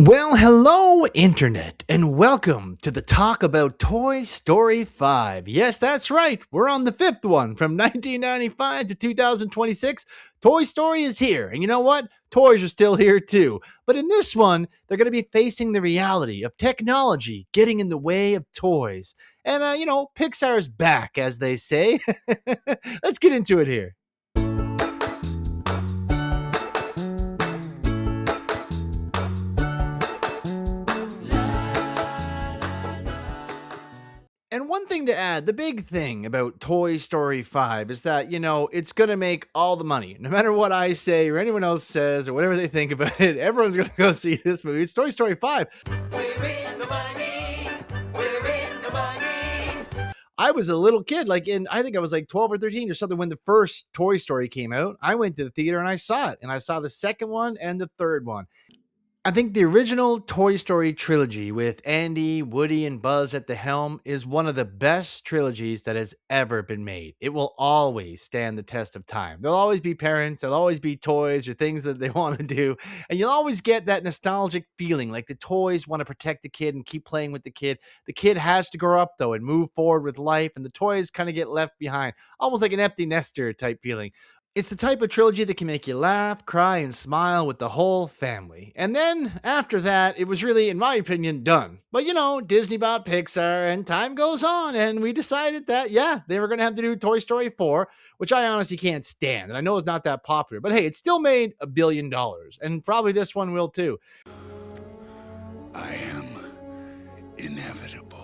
Well, hello, Internet, and welcome to the talk about Toy Story 5. Yes, that's right. We're on the fifth one from 1995 to 2026. Toy Story is here. And you know what? Toys are still here too. But in this one, they're going to be facing the reality of technology getting in the way of toys. And, Pixar's back, as they say. Let's get into it here. And one thing to add, the big thing about Toy Story 5 is that, it's going to make all the money. No matter what I say or anyone else says or whatever they think about it, everyone's going to go see this movie. It's Toy Story 5. We're in the money. We're in the money. I was a little kid, I think I was like 12 or 13 or something when the first Toy Story came out. I went to the theater and I saw it. And I saw the second one and the third one. I think the original Toy Story trilogy with Andy, Woody, and Buzz at the helm is one of the best trilogies that has ever been made. It will always stand the test of time. There'll always be parents, there'll always be toys or things that they want to do, and you'll always get that nostalgic feeling like the toys want to protect the kid and keep playing with the kid. The kid has to grow up though and move forward with life, and the toys kind of get left behind, almost like an empty nester type feeling. It's the type of trilogy that can make you laugh, cry, and smile with the whole family. And then, after that, it was really, in my opinion, done. But Disney bought Pixar, and time goes on, and we decided that, yeah, they were going to have to do Toy Story 4, which I honestly can't stand. And I know it's not that popular, but hey, it still made $1 billion, and probably this one will too. I am inevitable.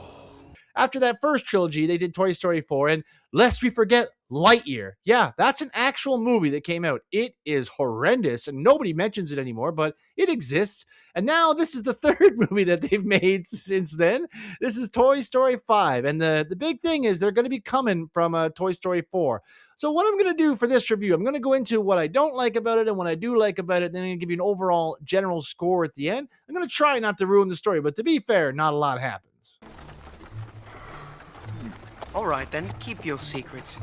After that first trilogy, they did Toy Story 4, and lest we forget Lightyear. Yeah, that's an actual movie that came out. It is horrendous, and nobody mentions it anymore, but it exists. And now this is the third movie that they've made since then. This is Toy Story 5, and the big thing is they're going to be coming from Toy Story 4. So what I'm going to do for this review, I'm going to go into what I don't like about it and what I do like about it, then I'm going to give you an overall general score at the end. I'm going to try not to ruin the story, but to be fair, not a lot happens. All right, then, keep your secrets.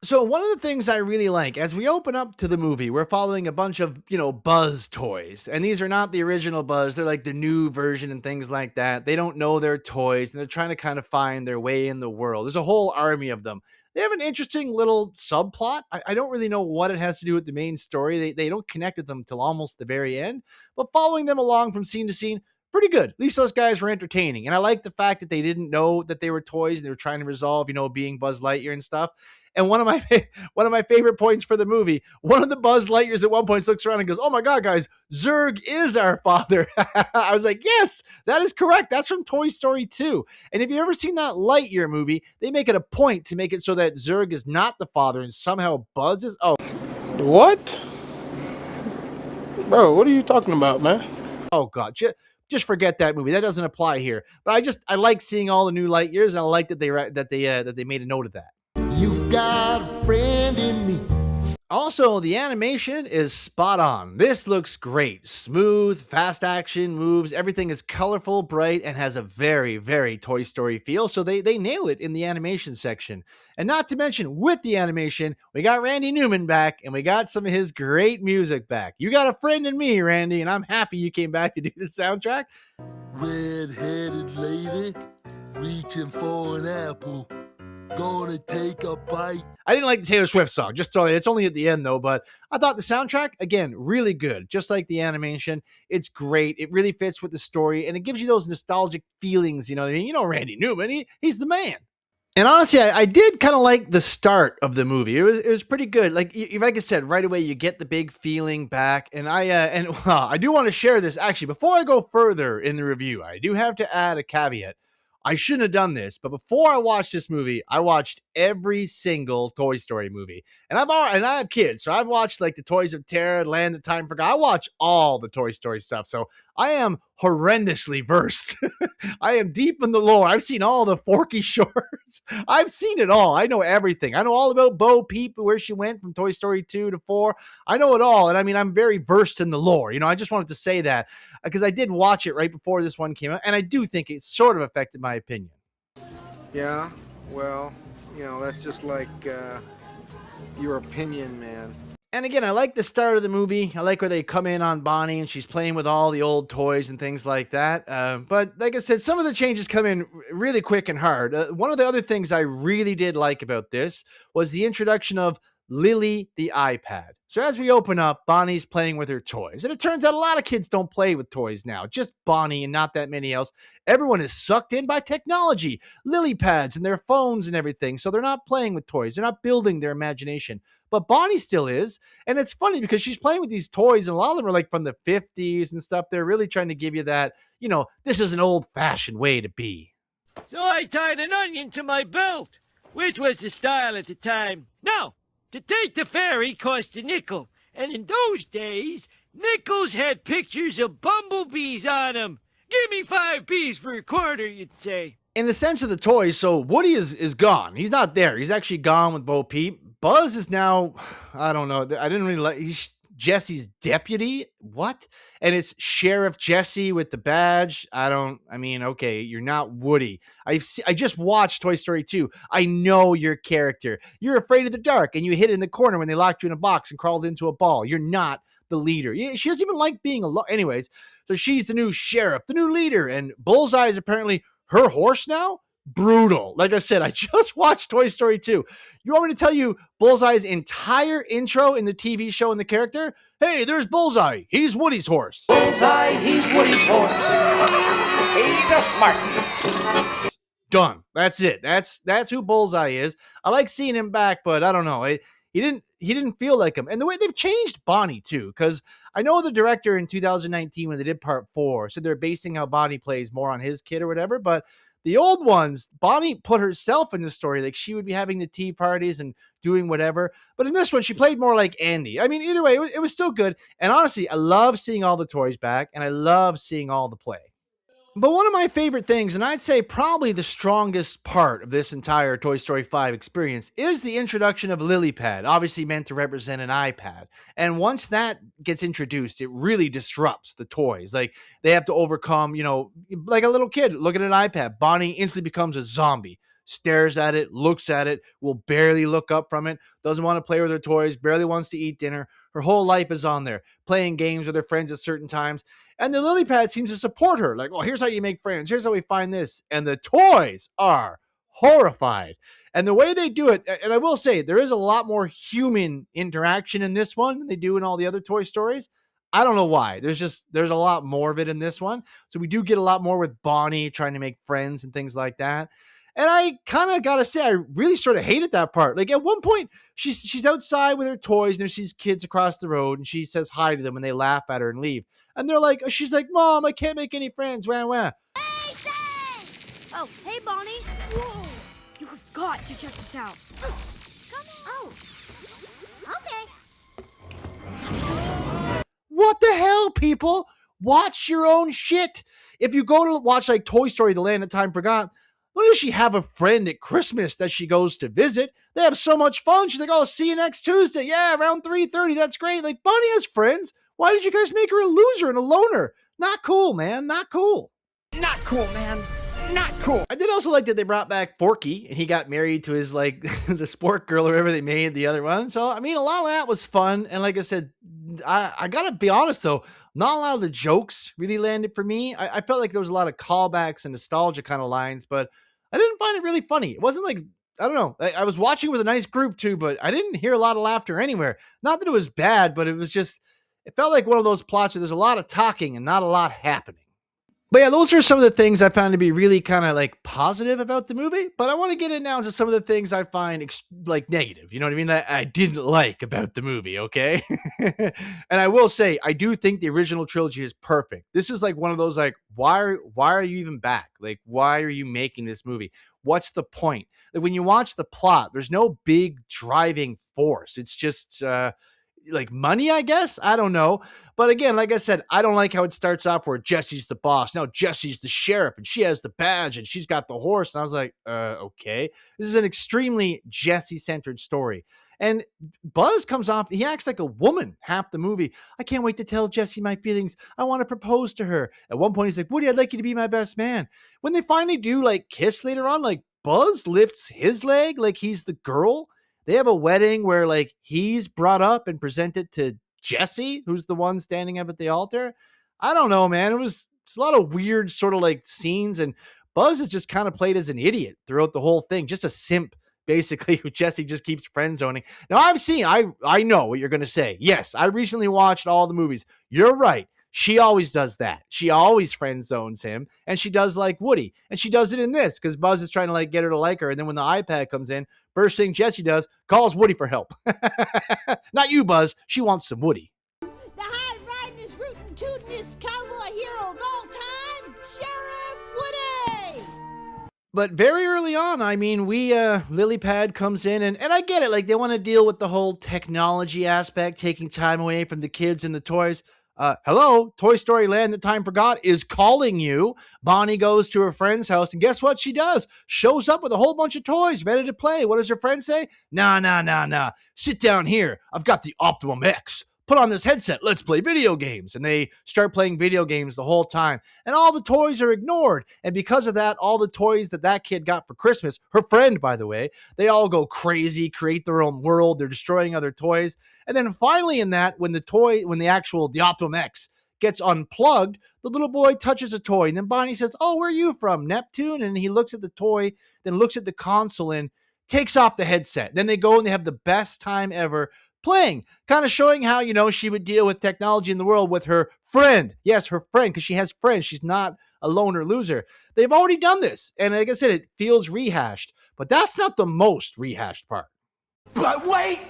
So one of the things I really like, as we open up to the movie, we're following a bunch of, Buzz toys. And these are not the original Buzz. They're like the new version and things like that. They don't know they're toys, and they're trying to kind of find their way in the world. There's a whole army of them. They have an interesting little subplot. I don't really know what it has to do with the main story. They don't connect with them till almost the very end. But following them along from scene to scene, pretty good. At least those guys were entertaining. And I like the fact that they didn't know that they were toys and they were trying to resolve, being Buzz Lightyear and stuff. And one of my favorite points for the movie, one of the Buzz Lightyears at one point looks around and goes, "Oh my God, guys, Zurg is our father." I was like, yes, that is correct. That's from Toy Story 2. And if you've ever seen that Lightyear movie, they make it a point to make it so that Zurg is not the father and somehow Buzz is. Oh, What? Bro, what are you talking about, man? oh God. Just forget that movie. That doesn't apply here. But I like seeing all the new light years, and I like that they made a note of that. You've got a friend in me. Also, the animation is spot on. This looks great. Smooth, fast action moves. Everything is colorful, bright, and has a very, very Toy Story feel. So they nail it in the animation section. And not to mention, with the animation, we got Randy Newman back, and we got some of his great music back. You got a friend in me, Randy, and I'm happy you came back to do the soundtrack. Red-headed lady reaching for an apple. Gonna take a bite. I didn't like the Taylor Swift song. Just throw it. It's only at the end though, but I thought the soundtrack, again, really good. Just like the animation, it's great. It really fits with the story, and it gives you those nostalgic feelings. You know what I mean? Randy Newman, he's the man. And honestly, I did kind of like the start of the movie. It was pretty good. Like I said, right away you get the big feeling back. And I do want to share this actually before I go further in the review. I do have to add a caveat. I shouldn't have done this, but before I watched this movie, I watched every single Toy Story movie. And I have kids, so I've watched like the Toys of Terror, Land of Time Forgot. I watch all the Toy Story stuff, so I am horrendously versed. I am deep in the lore. I've seen all the Forky shorts. I've seen it all. I know everything. I know all about Bo Peep, where she went from Toy Story 2 to 4. I know it all, and I mean, I'm very versed in the lore. I just wanted to say that because I did watch it right before this one came out, and I do think it sort of affected my opinion. Yeah, well, that's just like your opinion, man. And again, I like the start of the movie. I like where they come in on Bonnie and she's playing with all the old toys and things like that. But like I said, some of the changes come in really quick and hard. One of the other things I really did like about this was the introduction of Lily the iPad. So as we open up, Bonnie's playing with her toys. And it turns out a lot of kids don't play with toys now, just Bonnie and not that many else. Everyone is sucked in by technology, lily pads and their phones and everything. So they're not playing with toys, they're not building their imagination. But Bonnie still is. And it's funny because she's playing with these toys, and a lot of them are like from the 50s and stuff. They're really trying to give you that, this is an old fashioned way to be. So I tied an onion to my belt, which was the style at the time. Now, to take the ferry cost a nickel, and in those days, nickels had pictures of bumblebees on them. Give me 5 bees for a quarter, you'd say. In the sense of the toys, so Woody is gone. He's not there. He's actually gone with Bo Peep. Buzz is now, I don't know. I didn't really like, he's Jesse's deputy. What? And it's Sheriff Jesse with the badge. Okay, you're not Woody. I just watched Toy Story 2. I know your character. You're afraid of the dark and you hid in the corner when they locked you in a box and crawled into a ball. You're not the leader. She doesn't even like being alone. Anyways, so she's the new sheriff, the new leader, and Bullseye is apparently her horse now. Brutal. Like I said, I just watched Toy Story 2. You want me to tell you Bullseye's entire intro in the TV show and the character? Hey, there's Bullseye. He's Woody's horse. Bullseye, he's Woody's horse. Hey, Martin. Done. That's it. That's who Bullseye is. I like seeing him back, but I don't know. He didn't feel like him. And the way they've changed Bonnie too, because I know the director in 2019 when they did part 4 said they're basing how Bonnie plays more on his kid or whatever, but the old ones, Bonnie put herself in the story. Like she would be having the tea parties and doing whatever. But in this one, she played more like Andy. I mean, either way, it was still good. And honestly, I love seeing all the toys back and I love seeing all the play. But one of my favorite things, and I'd say probably the strongest part of this entire Toy Story 5 experience, is the introduction of LilyPad, obviously meant to represent an iPad. And once that gets introduced, it really disrupts the toys. Like they have to overcome, like a little kid looking at an iPad. Bonnie instantly becomes a zombie, stares at it, looks at it, will barely look up from it, doesn't want to play with her toys, barely wants to eat dinner. Her whole life is on there, playing games with her friends at certain times. And the LilyPad seems to support her. Like, oh, here's how you make friends. Here's how we find this. And the toys are horrified. And the way they do it, and I will say, there is a lot more human interaction in this one than they do in all the other Toy Stories. I don't know why. There's a lot more of it in this one. So we do get a lot more with Bonnie trying to make friends and things like that. And I kind of gotta say, I really sort of hated that part. Like at one point, she's outside with her toys, and there's these kids across the road, and she says hi to them, and they laugh at her and leave. And they're like, she's like, Mom, I can't make any friends. Wah wah. Oh, hey, Bonnie. Whoa, you have got to check this out. Come on. Oh, okay. What the hell, people? Watch your own shit. If you go to watch like Toy Story: The Land of Time Forgot, why does she have a friend at Christmas that she goes to visit? They have so much fun. She's like, oh, see you next Tuesday. Yeah, around 3:30. That's great. Like, Bonnie has friends. Why did you guys make her a loser and a loner? Not cool, man. Not cool. Not cool, man. Not cool. I did also like that they brought back Forky and he got married to his, like, the sport girl or whatever they made the other one. So, I mean, a lot of that was fun. And like I said, I got to be honest, though, not a lot of the jokes really landed for me. I felt like there was a lot of callbacks and nostalgia kind of lines, but I didn't find it really funny. It wasn't like, I don't know. I was watching with a nice group too, but I didn't hear a lot of laughter anywhere. Not that it was bad, but it was just, it felt like one of those plots where there's a lot of talking and not a lot happening. But yeah, those are some of the things I found to be really kind of like positive about the movie. But I want to get in now to some of the things I find like negative. You know what I mean? That I didn't like about the movie. Okay. And I will say, I do think the original trilogy is perfect. This is like one of those, like, why are you even back? Like, why are you making this movie? What's the point? Like when you watch the plot, there's no big driving force. It's just, like money, I guess. I don't know. But again, like I said, I don't like how it starts off where Jesse's the boss. Now Jesse's the sheriff and she has the badge and she's got the horse. And I was like, okay. This is an extremely Jesse-centered story. And Buzz comes off, he acts like a woman half the movie. I can't wait to tell Jessie my feelings. I want to propose to her. At one point, he's like, Woody, I'd like you to be my best man. When they finally do like kiss later on, like Buzz lifts his leg like he's the girl. They have a wedding where like he's brought up and presented to Jesse, who's the one standing up at the altar. I don't know, man. It's a lot of weird sort of like scenes, and Buzz is just kind of played as an idiot throughout the whole thing, just a simp basically who Jesse just keeps friend zoning. Now I know what you're going to say. Yes, I recently watched all the movies. You're right. She always does that. She always friend zones him, and she does like Woody, and she does it in this because Buzz is trying to like get her to like her. And then when the iPad comes in, first thing Jesse does, calls Woody for help. Not you, Buzz. She wants some Woody. The high-riding, rootin' tootin'est cowboy hero of all time, Sheriff Woody! But very early on, I mean, Lily Pad comes in, and I get it. Like, they want to deal with the whole technology aspect, taking time away from the kids and the toys. Hello, Toy Story Land that time forgot is calling you. Bonnie goes to her friend's house, and guess what she does? Shows up with a whole bunch of toys ready to play. What does her friend say? Nah. Sit down here. I've got the Optimum X. Put on this headset. Let's play video games. And they start playing video games the whole time. And all the toys are ignored. And because of that, all the toys that kid got for Christmas, her friend, by the way, they all go crazy, create their own world. They're destroying other toys. And then finally in that, when the Optimum X gets unplugged, the little boy touches a toy. And then Bonnie says, "Oh, where are you from? Neptune?" And he looks at the toy, then looks at the console and takes off the headset. Then they go and they have the best time ever playing, kind of showing how, she would deal with technology in the world with her friend. Yes, her friend, because she has friends. She's not a loner loser. They've already done this. And like I said, it feels rehashed, but that's not the most rehashed part. But wait!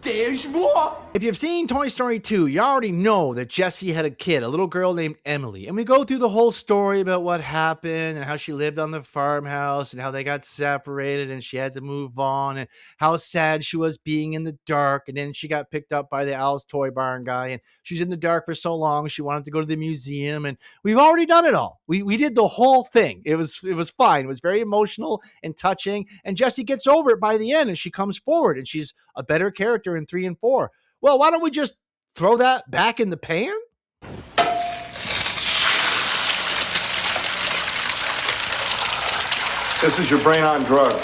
There's more! If you've seen Toy Story 2, you already know that Jessie had a kid, a little girl named Emily. And we go through the whole story about what happened and how she lived on the farmhouse and how they got separated and she had to move on and how sad she was being in the dark. And then she got picked up by the Al's Toy Barn guy and she's in the dark for so long. She wanted to go to the museum and we've already done it all. We did the whole thing. It was fine. It was very emotional and touching. And Jessie gets over it by the end and she comes forward and she's a better character in 3 and 4. Well, why don't we just throw that back in the pan? This is your brain on drugs.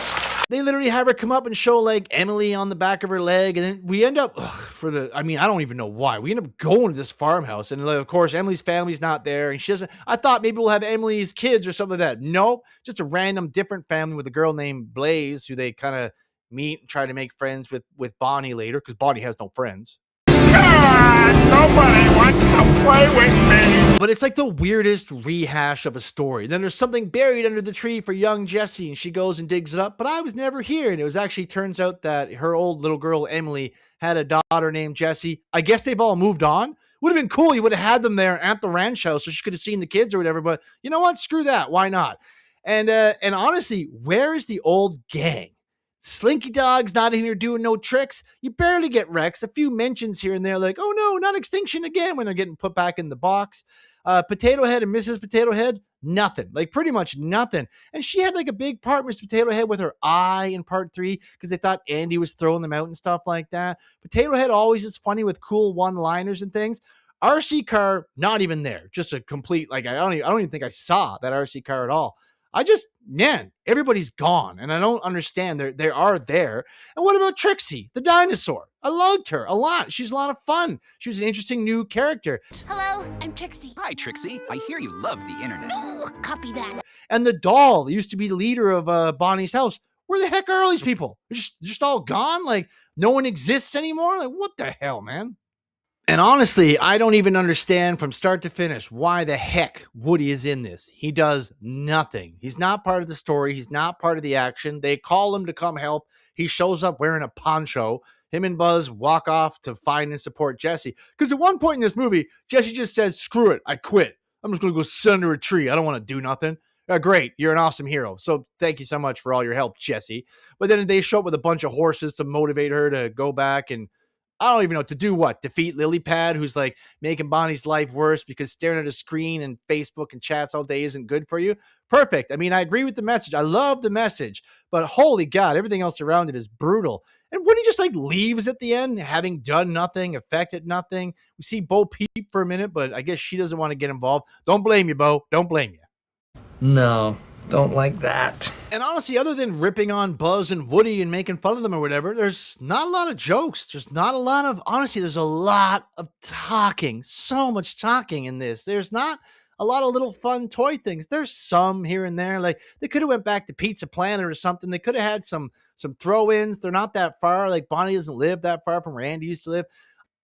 They literally have her come up and show like Emily on the back of her leg. And then we end up I don't even know why. We end up going to this farmhouse. And of course, Emily's family's not there. And she doesn't, I thought maybe we'll have Emily's kids or something like that. Nope. Just a random different family with a girl named Blaze who they kind of meet and try to make friends with Bonnie later because Bonnie has no friends. Nobody wants to play with me! But it's like the weirdest rehash of a story. Then there's something buried under the tree for young Jessie, and she goes and digs it up, but I was never here. And it was actually turns out that her old little girl, Emily, had a daughter named Jessie. I guess they've all moved on. Would have been cool. You would have had them there at the ranch house so she could have seen the kids or whatever, but you know what? Screw that. Why not? And honestly, where is the old gang? Slinky Dog's not in here doing no tricks. You barely get Rex. A few mentions here and there like, oh no, not extinction again when they're getting put back in the box. Potato Head and Mrs. Potato Head, nothing. Like pretty much nothing. And she had like a big part, Mrs. Potato Head, with her eye in part 3 because they thought Andy was throwing them out and stuff like that. Potato Head always is funny with cool one-liners and things. RC car, not even there. Just a complete, like, I don't even think I saw that RC car at all. Everybody's gone, and I don't understand. They are there. And what about Trixie, the dinosaur? I loved her a lot. She's a lot of fun. She was an interesting new character. Hello, I'm Trixie. Hi, Trixie. I hear you love the internet. Ooh, copy that. And the doll that used to be the leader of Bonnie's house. Where the heck are all these people? They're just all gone? Like, no one exists anymore? Like, what the hell, man? And honestly, I don't even understand from start to finish why the heck Woody is in this. He does nothing. He's not part of the story. He's not part of the action. They call him to come help. He shows up wearing a poncho. Him and Buzz walk off to find and support Jessie. Because at one point in this movie, Jessie just says, screw it, I quit. I'm just going to go sit under a tree. I don't want to do nothing. Great, you're an awesome hero. So thank you so much for all your help, Jessie. But then they show up with a bunch of horses to motivate her to go back and I don't even know to do what. Defeat Lily Pad, who's like making Bonnie's life worse because staring at a screen and Facebook and chats all day isn't good for you. Perfect. I mean, I agree with the message. I love the message, but holy God, everything else around it is brutal. And when he just like leaves at the end, having done nothing, affected nothing, we see Bo Peep for a minute, but I guess she doesn't want to get involved. Don't blame you, Bo. Don't blame you. No, Don't like that. And honestly, other than ripping on Buzz and Woody and making fun of them or whatever, there's not a lot of jokes. Just not a lot of, honestly, there's a lot of talking. So much talking in this. There's not a lot of little fun toy things. There's some here and there. Like they could have went back to Pizza Planet or something. They could have had some throw-ins. They're not that far. Like Bonnie doesn't live that far from where Andy used to live.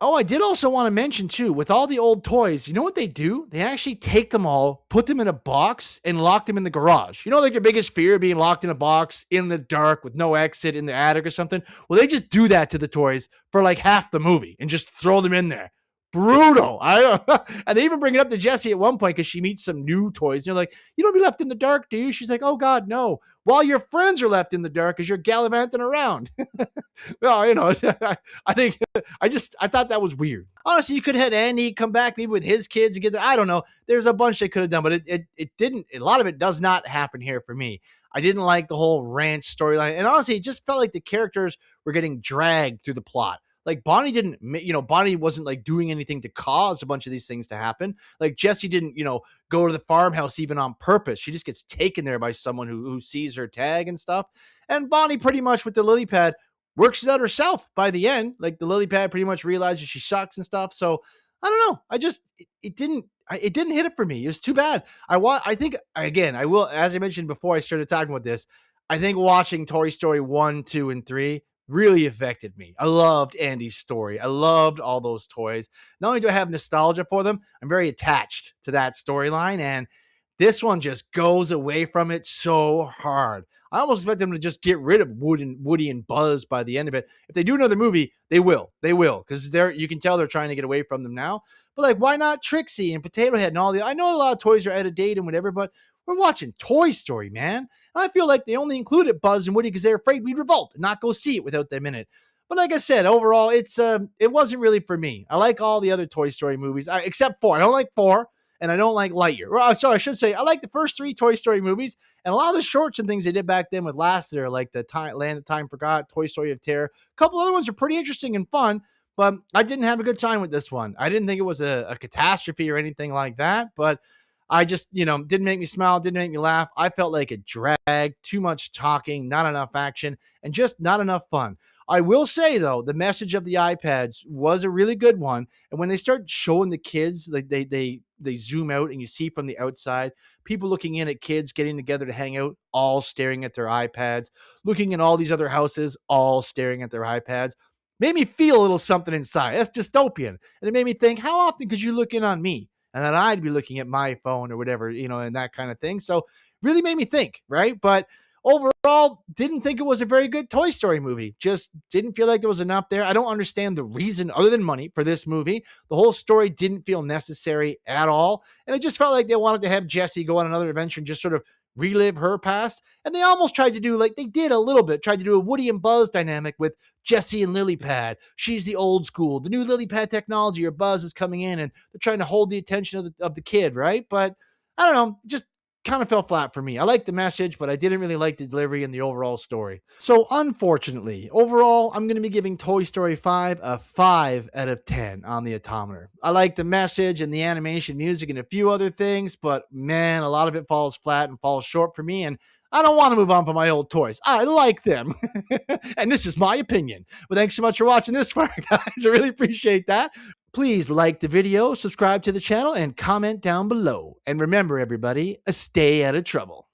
Oh, I did also want to mention too, with all the old toys, you know what they do? They actually take them all, put them in a box, and lock them in the garage. You know, like your biggest fear being locked in a box in the dark with no exit in the attic or something? Well, they just do that to the toys for like half the movie and just throw them in there. Brutal. And they even bring it up to Jessie at one point because she meets some new toys. And they're like, you don't be left in the dark, do you? She's like, oh God, no. While your friends are left in the dark as you're gallivanting around. Well, you know, I thought that was weird. Honestly, you could have had Andy come back maybe with his kids and I don't know. There's a bunch they could have done, but it didn't. A lot of it does not happen here for me. I didn't like the whole ranch storyline. And honestly, it just felt like the characters were getting dragged through the plot. Like Bonnie didn't, Bonnie wasn't like doing anything to cause a bunch of these things to happen. Like Jessie didn't, go to the farmhouse even on purpose. She just gets taken there by someone who sees her tag and stuff. And Bonnie pretty much with the lily pad works it out herself by the end. Like the lily pad pretty much realizes she sucks and stuff. So I don't know. It didn't hit it for me. It was too bad. I think again, I will, as I mentioned before I started talking about this, I think watching Toy Story 1, 2, and 3 really affected me. I loved Andy's story. I loved all those toys. Not only do I have nostalgia for them, I'm very attached to that storyline. And this one just goes away from it so hard. I almost expect them to just get rid of Woody and Buzz by the end of it. If they do another movie, they will. They will. Because you can tell they're trying to get away from them now. But like, why not Trixie and Potato Head and all the... I know a lot of toys are out of date and whatever, but we're watching Toy Story, man. And I feel like they only included Buzz and Woody because they're afraid we'd revolt and not go see it without them in it. But like I said, overall, it wasn't really for me. I like all the other Toy Story movies, except 4. I don't like 4, and I don't like Lightyear. Well, sorry, I should say, I like the first 3 Toy Story movies, and a lot of the shorts and things they did back then with Lasseter, like the Land That Time Forgot, Toy Story of Terror. A couple other ones are pretty interesting and fun, but I didn't have a good time with this one. I didn't think it was a catastrophe or anything like that, but I just, didn't make me smile, didn't make me laugh. I felt like it dragged, too much talking, not enough action, and just not enough fun. I will say, though, the message of the iPads was a really good one. And when they start showing the kids, like they zoom out and you see from the outside, people looking in at kids getting together to hang out, all staring at their iPads, looking at all these other houses, all staring at their iPads, made me feel a little something inside. That's dystopian. And it made me think, how often could you look in on me? And then I'd be looking at my phone or whatever, and that kind of thing. So really made me think, right? But overall, didn't think it was a very good Toy Story movie. Just didn't feel like there was enough there. I don't understand the reason other than money for this movie. The whole story didn't feel necessary at all. And it just felt like they wanted to have Jessie go on another adventure and just sort of relive her past. And they almost tried to do, like they did a little bit, tried to do a Woody and Buzz dynamic with Jessie and Lilypad. She's the old school. The new Lilypad technology, or Buzz is coming in and they're trying to hold the attention of the kid, right? But I don't know, just kind of fell flat for me. I liked the message, but I didn't really like the delivery and the overall story. So unfortunately, overall, I'm going to be giving Toy Story 5 a 5 out of 10 on the Atometer. I like the message and the animation, music, and a few other things, but man, a lot of it falls flat and falls short for me, and I don't want to move on from my old toys. I like them. And this is my opinion. But thanks so much for watching this far, guys. I really appreciate that. Please like the video, subscribe to the channel, and comment down below. And remember, everybody, stay out of trouble.